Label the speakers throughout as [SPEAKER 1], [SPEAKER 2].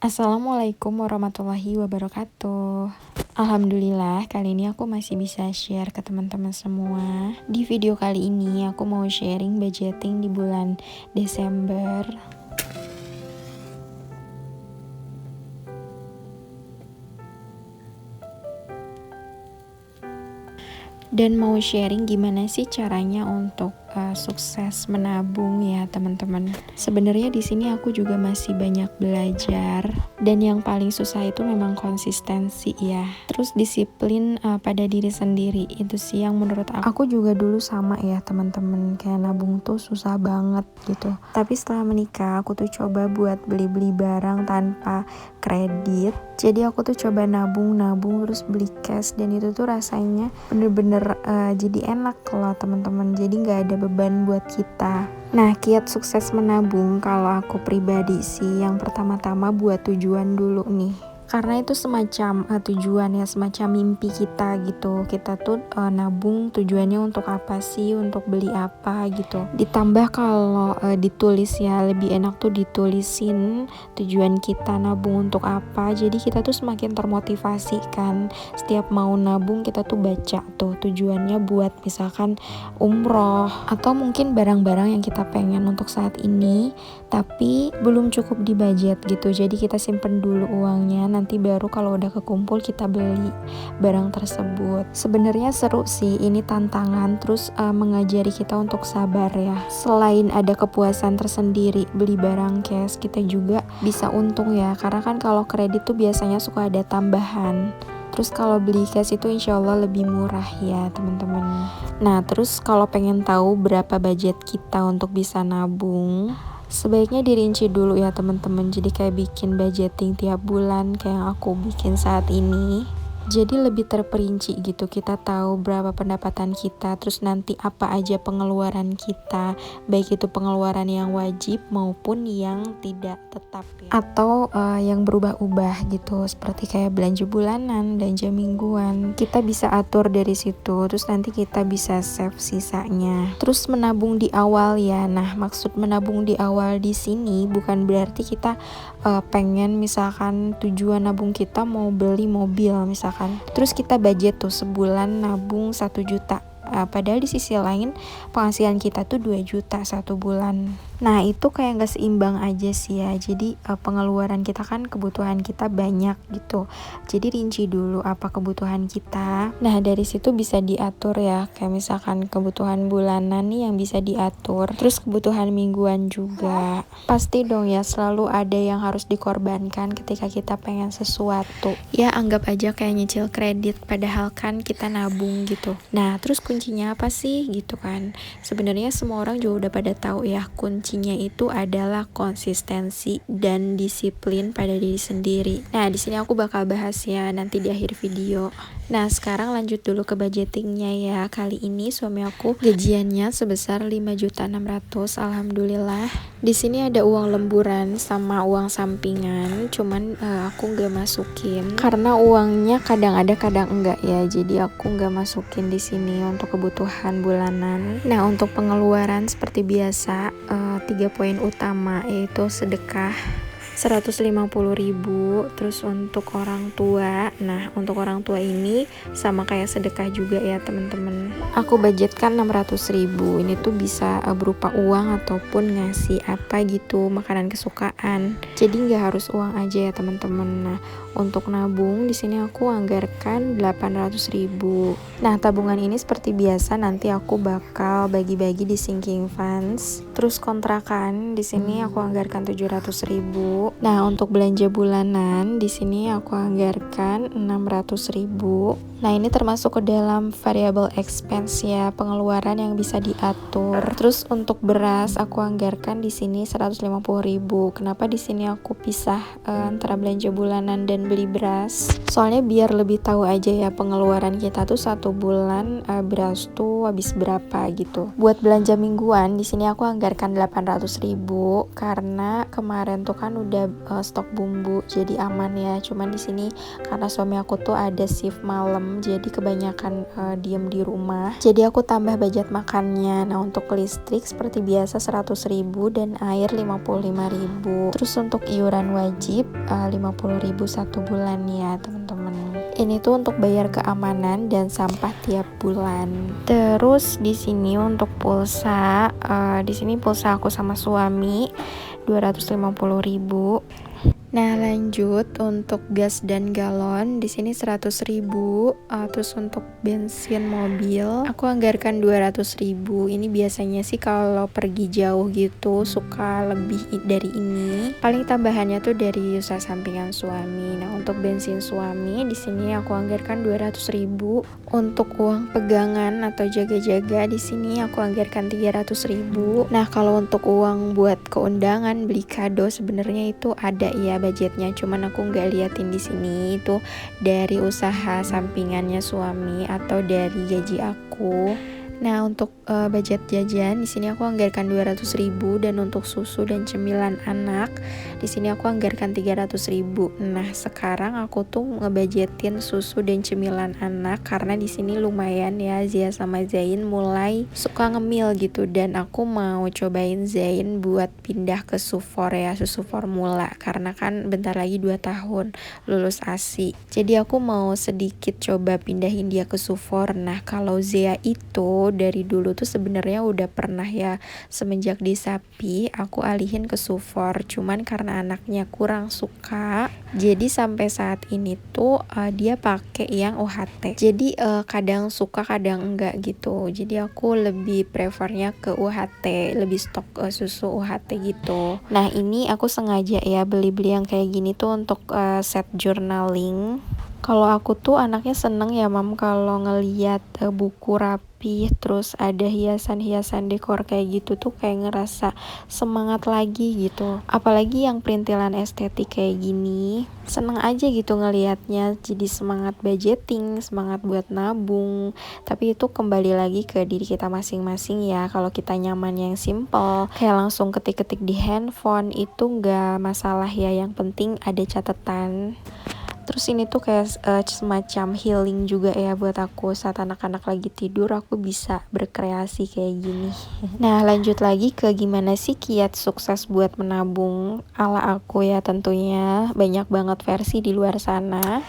[SPEAKER 1] Assalamualaikum warahmatullahi wabarakatuh. Alhamdulillah kali ini aku masih bisa share ke teman-teman semua. Di video kali ini aku mau sharing budgeting di bulan Desember. Dan mau sharing gimana sih caranya untuk sukses menabung ya teman-teman. Sebenarnya di sini aku juga masih banyak belajar, dan yang paling susah itu memang konsistensi ya. Terus disiplin pada diri sendiri, itu sih yang menurut aku juga dulu sama ya teman-teman, kayak nabung tuh susah banget gitu. Tapi setelah menikah aku tuh coba buat beli-beli barang tanpa kredit. Jadi aku tuh coba nabung terus beli cash, dan itu tuh rasanya bener-bener jadi enak loh teman-teman. Jadi nggak ada beban buat kita. Nah, kiat sukses menabung kalau aku pribadi sih, yang pertama-tama buat tujuan dulu nih. Karena itu semacam tujuan ya, semacam mimpi kita gitu. Kita tuh nabung tujuannya untuk apa sih, untuk beli apa gitu. Ditambah kalau ditulis ya, lebih enak tuh ditulisin tujuan kita nabung untuk apa. Jadi kita tuh semakin termotivasi kan. Setiap mau nabung kita tuh baca tuh tujuannya buat misalkan umroh, atau mungkin barang-barang yang kita pengen untuk saat ini tapi belum cukup di budget gitu. Jadi kita simpen dulu uangnya, nanti baru kalau udah kekumpul kita beli barang tersebut. Sebenarnya seru sih, ini tantangan, terus mengajari kita untuk sabar ya. Selain ada kepuasan tersendiri beli barang cash, kita juga bisa untung ya, karena kan kalau kredit tuh biasanya suka ada tambahan. Terus kalau beli cash itu insya Allah lebih murah ya teman-teman. Nah, terus kalau pengen tahu berapa budget kita untuk bisa nabung, sebaiknya dirinci dulu ya teman-teman. Jadi kayak bikin budgeting tiap bulan kayak yang aku bikin saat ini. Jadi lebih terperinci gitu, kita tahu berapa pendapatan kita, terus nanti apa aja pengeluaran kita, baik itu pengeluaran yang wajib maupun yang tidak tetap ya, atau yang berubah-ubah gitu, seperti kayak belanja bulanan, belanja mingguan. Kita bisa atur dari situ, terus nanti kita bisa save sisanya. Terus menabung di awal ya. Nah, maksud menabung di awal di sini bukan berarti kita pengen misalkan tujuan nabung kita mau beli mobil misalkan, terus kita budget tuh sebulan nabung 1 juta, padahal di sisi lain penghasilan kita tuh 2 juta 1 bulan. Nah, itu kayak gak seimbang aja sih ya. Jadi pengeluaran kita kan, kebutuhan kita banyak gitu. Jadi rinci dulu apa kebutuhan kita. Nah, dari situ bisa diatur ya. Kayak misalkan kebutuhan bulanan nih yang bisa diatur. Terus kebutuhan mingguan juga. Pasti dong ya, selalu ada yang harus dikorbankan ketika kita pengen sesuatu. Ya, anggap aja kayak nyicil kredit, padahal kan kita nabung gitu. Nah, terus kuncinya apa sih gitu kan? Sebenarnya semua orang juga udah pada tahu ya, kuncinya itu adalah konsistensi dan disiplin pada diri sendiri. Nah, di sini aku bakal bahas ya nanti di akhir video. Nah, sekarang lanjut dulu ke budgetingnya ya. Kali ini suami aku gajiannya sebesar 5.600.000. Alhamdulillah. Di sini ada uang lemburan sama uang sampingan, cuman aku nggak masukin karena uangnya kadang ada kadang enggak ya. Jadi aku nggak masukin di sini untuk kebutuhan bulanan. Nah, untuk pengeluaran seperti biasa, 3 poin utama yaitu sedekah 150.000, terus untuk orang tua. Nah, untuk orang tua ini sama kayak sedekah juga ya teman-teman. Aku budgetkan 600.000. Ini tuh bisa berupa uang ataupun ngasih apa gitu, makanan kesukaan. Jadi nggak harus uang aja ya teman-teman. Nah, untuk nabung di sini aku anggarkan 800.000. Nah, tabungan ini seperti biasa nanti aku bakal bagi-bagi di sinking funds. Terus kontrakan di sini aku anggarkan 700.000. Nah, untuk belanja bulanan di sini aku anggarkan 600.000. Nah, ini termasuk ke dalam variable expense ya, pengeluaran yang bisa diatur. Terus untuk beras aku anggarkan di sini 150.000. Kenapa di sini aku pisah antara belanja bulanan dan beli beras? Soalnya biar lebih tahu aja ya pengeluaran kita tuh 1 bulan beras tuh habis berapa gitu. Buat belanja mingguan di sini aku anggarkan 800.000 karena kemarin tuh kan udah stok bumbu jadi aman ya. Cuman di sini karena suami aku tuh ada shift malam, jadi kebanyakan diem di rumah. Jadi aku tambah budget makannya. Nah untuk listrik seperti biasa 100.000 dan air 55.000. Terus untuk iuran wajib 50.000 satu bulan ya teman-teman. Ini tuh untuk bayar keamanan dan sampah tiap bulan. Terus di sini untuk pulsa, di sini pulsa aku sama suami 250.000. Nah lanjut untuk gas dan galon di sini 100.000. Terus untuk bensin mobil aku anggarkan 200.000. Ini biasanya sih kalau pergi jauh gitu suka lebih dari ini. Paling tambahannya tuh dari usaha sampingan suami. Nah untuk bensin suami di sini aku anggarkan 200.000. Untuk uang pegangan atau jaga-jaga di sini aku anggarkan 300.000. Nah kalau untuk uang buat keundangan beli kado sebenarnya itu ada ya budgetnya, cuman aku nggak liatin di sini itu dari usaha sampingannya suami atau dari gaji aku. Nah untuk budget jajan di sini aku anggarkan 200.000 dan untuk susu dan cemilan anak di sini aku anggarkan 300.000. Nah sekarang aku tuh ngebudgetin susu dan cemilan anak karena di sini lumayan ya, Zia sama Zain mulai suka ngemil gitu dan aku mau cobain Zain buat pindah ke Sufor ya, susu formula karena kan bentar lagi 2 tahun lulus ASI. Jadi aku mau sedikit coba pindahin dia ke Sufor. Nah kalau Zia itu dari dulu tuh sebenarnya udah pernah ya, semenjak di Sapi aku alihin ke Sufor, cuman karena anaknya kurang suka jadi sampai saat ini tuh dia pakai yang UHT. Jadi kadang suka kadang enggak gitu. Jadi aku lebih prefernya ke UHT, lebih stok susu UHT gitu. Nah ini aku sengaja ya beli-beli yang kayak gini tuh untuk set journaling. Kalau aku tuh anaknya seneng ya mam kalau ngeliat buku rapi terus ada hiasan-hiasan dekor kayak gitu tuh kayak ngerasa semangat lagi gitu. Apalagi yang perintilan estetik kayak gini, seneng aja gitu ngelihatnya, jadi semangat budgeting, semangat buat nabung. Tapi itu kembali lagi ke diri kita masing-masing ya. Kalau kita nyaman yang simple kayak langsung ketik-ketik di handphone itu nggak masalah ya, yang penting ada catatan. Terus ini tuh kayak semacam healing juga ya buat aku, saat anak-anak lagi tidur aku bisa berkreasi kayak gini. Nah lanjut lagi ke gimana sih kiat sukses buat menabung ala aku ya, tentunya banyak banget versi di luar sana.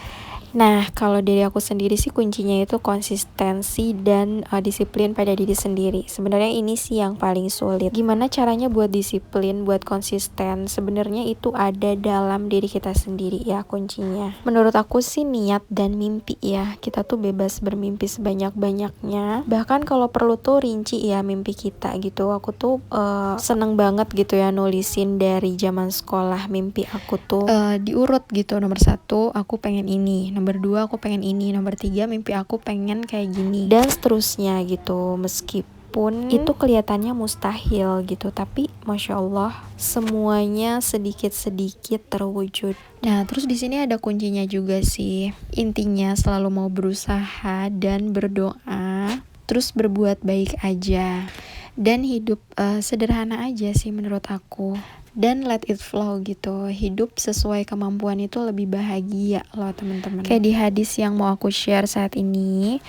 [SPEAKER 1] Nah kalau dari aku sendiri sih kuncinya itu konsistensi dan disiplin pada diri sendiri. Sebenarnya ini sih yang paling sulit. Gimana caranya buat disiplin, buat konsisten? Sebenarnya itu ada dalam diri kita sendiri ya kuncinya. Menurut aku sih niat dan mimpi ya. Kita tuh bebas bermimpi sebanyak-banyaknya. Bahkan kalau perlu tuh rinci ya mimpi kita gitu. Aku tuh seneng banget gitu ya nulisin dari zaman sekolah mimpi aku tuh diurut gitu. Nomor 1 aku pengen ini, nomor 2 aku pengen ini, nomor 3 mimpi aku pengen kayak gini, dan seterusnya gitu. Meskipun itu kelihatannya mustahil gitu, tapi Masya Allah semuanya sedikit-sedikit terwujud. Nah terus di sini ada kuncinya juga sih. Intinya selalu mau berusaha dan berdoa, terus berbuat baik aja dan hidup sederhana aja sih menurut aku. Dan let it flow gitu. Hidup sesuai kemampuan itu lebih bahagia loh teman-teman. Kayak di hadis yang mau aku share saat ini,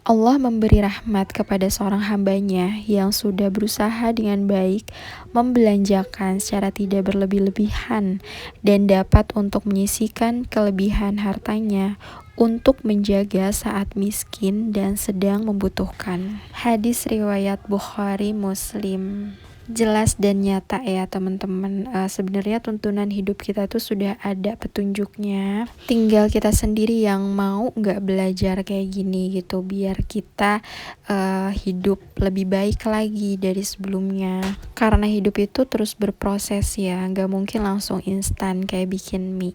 [SPEAKER 1] Allah memberi rahmat kepada seorang hambanya yang sudah berusaha dengan baik membelanjakan secara tidak berlebih-lebihan dan dapat untuk menyisihkan kelebihan hartanya untuk menjaga saat miskin dan sedang membutuhkan. Hadis riwayat Bukhari Muslim. Jelas dan nyata ya teman-teman. Sebenarnya tuntunan hidup kita tuh sudah ada petunjuknya, tinggal kita sendiri yang mau nggak belajar kayak gini gitu, biar kita hidup lebih baik lagi dari sebelumnya. Karena hidup itu terus berproses ya, nggak mungkin langsung instan kayak bikin mie.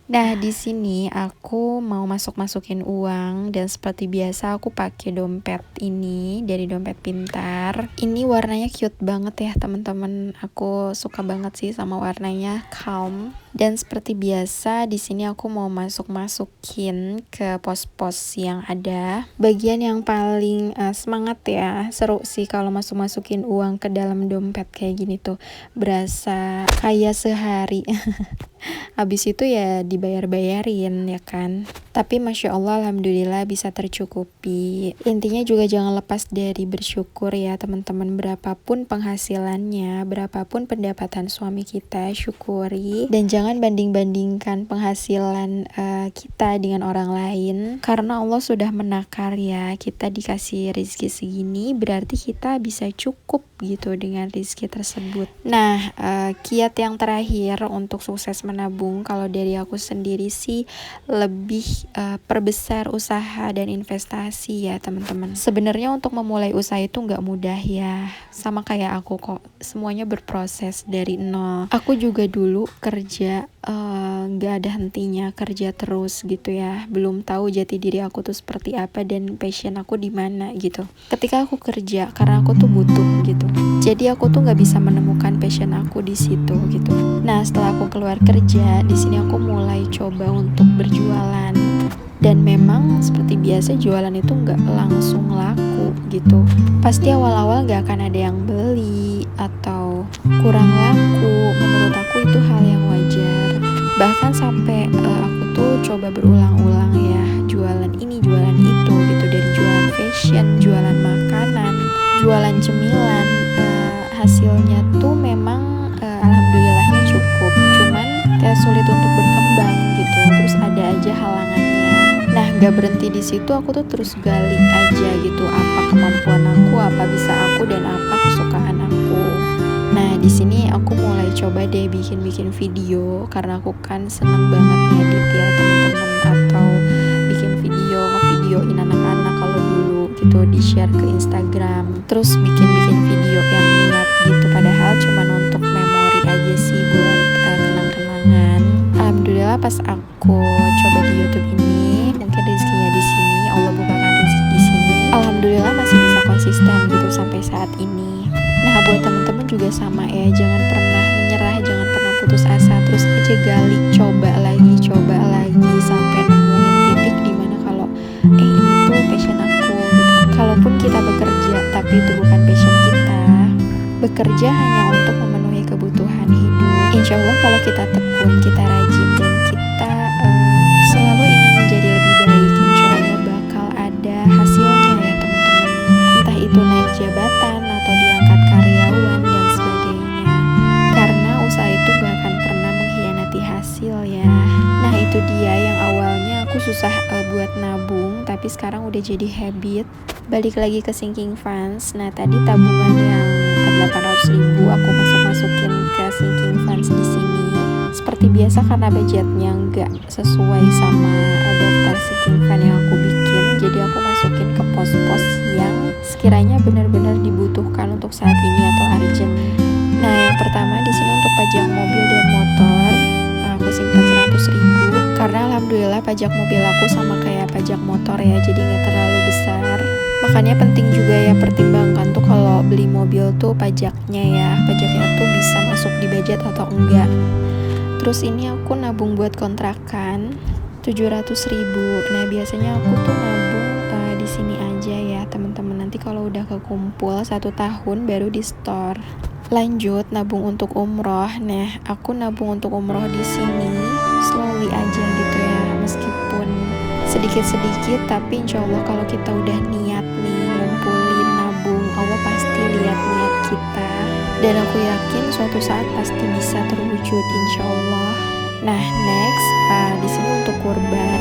[SPEAKER 1] Nah di sini aku mau masukin uang dan seperti biasa aku pakai dompet ini dari Dompet Pintar. Ini warnanya cute banget ya teman-teman. Aku suka banget sih sama warnanya, calm. Dan seperti biasa di sini aku mau masukin ke pos-pos yang ada. Bagian yang paling semangat ya, seru sih kalau masukin uang ke dalam dompet kayak gini tuh. Berasa kaya sehari. Habis itu ya dibayar-bayarin ya kan. Tapi Masya Allah Alhamdulillah bisa tercukupi. Intinya juga jangan lepas dari bersyukur ya teman-teman. Berapapun penghasilannya, berapapun pendapatan suami kita, syukuri. Dan jangan banding-bandingkan penghasilan kita dengan orang lain. Karena Allah sudah menakar ya, kita dikasih rezeki segini berarti kita bisa cukup gitu dengan rezeki tersebut. Nah, kiat yang terakhir untuk sukses menabung kalau dari aku sendiri sih lebih perbesar usaha dan investasi ya teman-teman. Sebenarnya untuk memulai usaha itu nggak mudah ya, sama kayak aku kok, semuanya berproses dari nol. Aku juga dulu kerja nggak ada hentinya, kerja terus gitu ya, belum tahu jati diri aku tuh seperti apa dan passion aku di mana gitu. Ketika aku kerja karena aku tuh butuh gitu, jadi aku tuh nggak bisa menemukan passion aku di situ gitu. Nah setelah aku keluar kerja, di sini aku mulai coba untuk berjualan. Dan memang seperti biasa jualan itu nggak langsung laku gitu. Pasti awal-awal nggak akan ada yang beli atau kurang laku. Menurut aku itu hal yang wajar. Bahkan sampai aku tuh coba berulang-ulang ya, jualan ini, jualan itu gitu. Dari jualan fashion, jualan makanan, jualan cemilan. Hasilnya tuh memang alhamdulillahnya cukup. Cuman kayak sulit untuk berkembang gitu. Terus ada aja halangannya. Nah, gak berhenti di situ, aku tuh terus gali aja gitu, apa kemampuan aku, apa bisa aku, dan apa kesukaan aku. Nah, di sini aku mulai coba deh bikin video, karena aku kan seneng banget ngedit ya teman-teman, atau bikin videoin anak-anak kalau dulu gitu, di-share ke Instagram. Terus bikin video yang niat gitu, padahal cuma untuk memori aja sih, buat kenang-kenangan. Alhamdulillah pas aku coba di YouTube ini, mungkin rezekinya di sini, Allah bukakan rezeki di sini. Alhamdulillah masih bisa konsisten gitu sampai saat ini. Nah, buat teman-teman juga sama ya, jangan pernah menyerah, jangan pernah putus asa, terus aja gali, coba lagi sampai nemuin titik dimana kalau ini tuh passion aku gitu. Kalaupun kita bekerja tapi itu bukan passion kita, bekerja hanya untuk memenuhi kebutuhan hidup. Insya Allah kalau kita tekun, kita rajin, dan kita selalu ingin menjadi lebih baik, insya Allah bakal ada hasilnya ya teman-teman. Entah itu naik jabatan atau diangkat karyawan dan sebagainya. Karena usaha itu gak akan pernah mengkhianati hasil ya. Nah itu dia yang awalnya aku susah buat nabung, tapi sekarang udah jadi habit. Balik lagi ke sinking funds. Nah tadi tabungan yang 800.000 aku masukin ke sinking funds di sini. Seperti biasa karena budgetnya nggak sesuai sama daftar sinking fund yang aku bikin, jadi aku masukin ke pos-pos yang sekiranya benar-benar dibutuhkan untuk saat ini atau urgent. Nah yang pertama di sini untuk pajak mobil dan motor, aku simpan 100.000 karena alhamdulillah pajak mobil aku sama kayak pajak motor ya, jadi nggak terlalu besar. Makanya penting juga ya pertimbangkan tuh kalau beli mobil tuh pajaknya tuh bisa masuk di budget atau enggak. Terus ini aku nabung buat kontrakan 700.000. Nah biasanya aku tuh nabung di sini aja ya teman-teman. Nanti kalau udah kekumpul 1 tahun baru di store. Lanjut nabung untuk umroh. Nah aku nabung untuk umroh di sini slowly aja gitu ya, meskipun sedikit-sedikit, tapi insya Allah kalau kita udah niat nih ngumpulin nabung, Allah pasti lihat niat kita. Dan aku yakin suatu saat pasti bisa terwujud insya Allah. Nah next, di sini untuk kurban,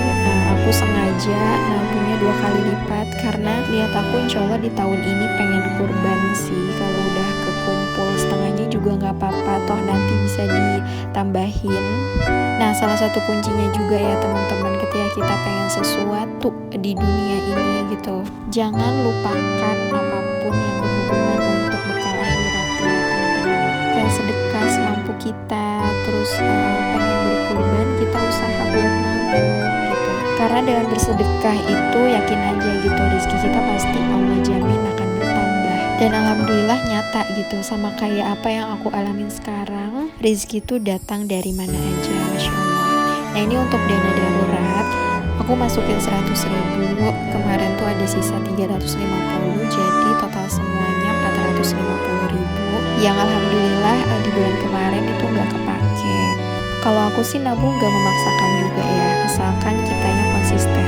[SPEAKER 1] aku sengaja nabungnya 2 kali lipat karena niat aku insya Allah di tahun ini pengen kurban sih. Kalau udah kekumpul setengahnya juga nggak apa-apa, toh nanti bisa ditambahin. Nah salah satu kuncinya juga ya teman-teman, ketika kita pengen sesuatu di dunia ini gitu, jangan lupakan apapun yang berhubungan untuk bekal akhirat ya teman-teman. Kayak sedekah semampu kita, terus pengen berkurban, kita usaha buat nabung gitu. Karena dengan bersedekah itu yakin aja gitu, rezeki kita pasti Allah jamin akan bertambah. Dan alhamdulillah nyata gitu, sama kayak apa yang aku alamin sekarang. rezeki itu datang dari mana aja, Masya Allah. Nah ini untuk dana darurat, aku masukin 100.000, kemarin tuh ada sisa 350, jadi total semuanya 450.000, yang alhamdulillah di bulan kemarin itu nggak kepake. Kalau aku sih nabung gak memaksakan juga ya, asalkan kitanya konsisten.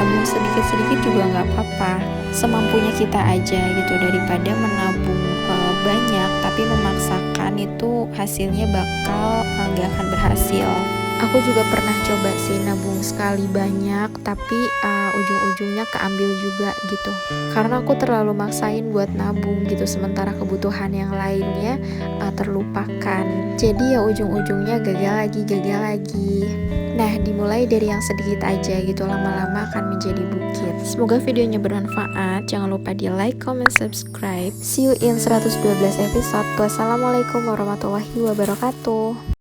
[SPEAKER 1] Nabung sedikit-sedikit juga nggak apa-apa, semampunya kita aja gitu, daripada menabung banyak tapi memaksakan, itu hasilnya bakal nggak akan berhasil. Aku juga pernah coba sih nabung sekali banyak, tapi ujung-ujungnya keambil juga gitu, karena aku terlalu maksain buat nabung gitu, sementara kebutuhan yang lainnya terlupakan. Jadi ya ujung-ujungnya gagal lagi. Nah, dimulai dari yang sedikit aja gitu, lama-lama akan menjadi bukit. Semoga videonya bermanfaat. Jangan lupa di like, comment, subscribe. See you in 112 episode. Wassalamualaikum warahmatullahi wabarakatuh.